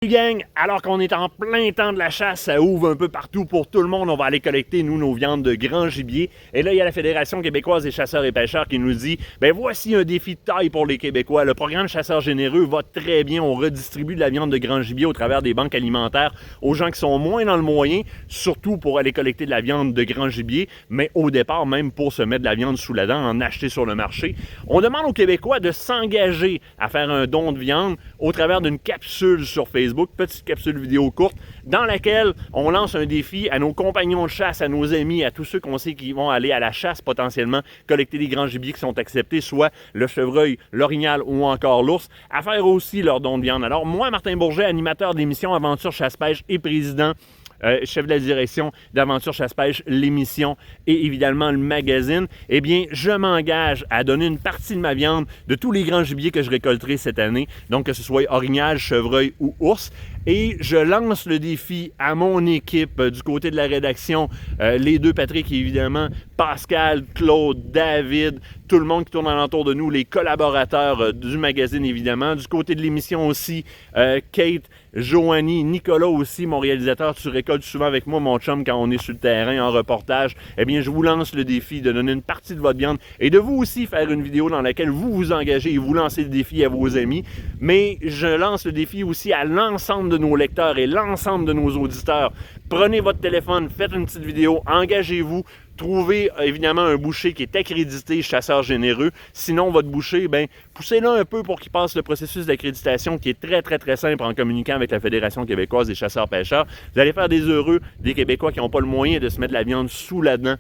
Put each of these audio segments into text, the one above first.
Gang, alors qu'on est en plein temps de la chasse, ça ouvre un peu partout pour tout le monde. On va aller collecter, nous, nos viandes de grand gibier. Et là, il y a la Fédération québécoise des chasseurs et pêcheurs qui nous dit « Ben voici un défi de taille pour les Québécois. Le programme Chasseurs généreux va très bien. On redistribue de la viande de grand gibier au travers des banques alimentaires aux gens qui sont moins dans le moyen, surtout pour aller collecter de la viande de grand gibier, mais au départ, même pour se mettre de la viande sous la dent, en acheter sur le marché. On demande aux Québécois de s'engager à faire un don de viande au travers d'une capsule sur Facebook, petite capsule vidéo courte, dans laquelle on lance un défi à nos compagnons de chasse, à nos amis, à tous ceux qu'on sait qui vont aller à la chasse potentiellement, collecter des grands gibiers qui sont acceptés, soit le chevreuil, l'orignal ou encore l'ours, à faire aussi leur don de viande. Alors moi, Martin Bourget, animateur d'émission Aventure Chasse-Pêche et président chef de la direction d'Aventure Chasse-Pêche, l'émission et évidemment le magazine, eh bien, je m'engage à donner une partie de ma viande de tous les grands gibiers que je récolterai cette année, donc que ce soit orignal, chevreuil ou ours. Et je lance le défi à mon équipe du côté de la rédaction, les deux Patrick évidemment, Pascal, Claude, David, tout le monde qui tourne alentour de nous, les collaborateurs du magazine évidemment, du côté de l'émission aussi, Kate, Joanie, Nicolas aussi, mon réalisateur, tu récoltes souvent avec moi, mon chum, quand on est sur le terrain en reportage. Eh bien, je vous lance le défi de donner une partie de votre viande et de vous aussi faire une vidéo dans laquelle vous vous engagez et vous lancez le défi à vos amis. Mais je lance le défi aussi à l'ensemble de nos lecteurs et l'ensemble de nos auditeurs. Prenez votre téléphone, faites une petite vidéo, engagez-vous. Trouvez évidemment un boucher qui est accrédité chasseur généreux. Sinon, votre boucher, ben, poussez-le un peu pour qu'il passe le processus d'accréditation qui est très simple en communiquant avec la Fédération québécoise des chasseurs-pêcheurs. Vous allez faire des heureux des Québécois qui n'ont pas le moyen de se mettre de la viande sous la dent.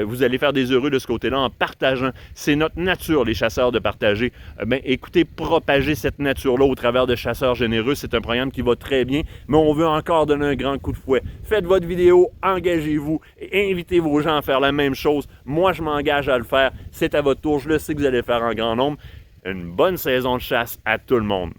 Vous allez faire des heureux de ce côté-là en partageant. C'est notre nature, les chasseurs, de partager. Ben, écoutez, propager cette nature-là au travers de chasseurs généreux. C'est un programme qui va très bien, mais on veut encore donner un grand coup de fouet. Faites votre vidéo, engagez-vous et invitez vos gens à faire la même chose. Moi, je m'engage à le faire. C'est à votre tour. Je le sais que vous allez le faire en grand nombre. Une bonne saison de chasse à tout le monde.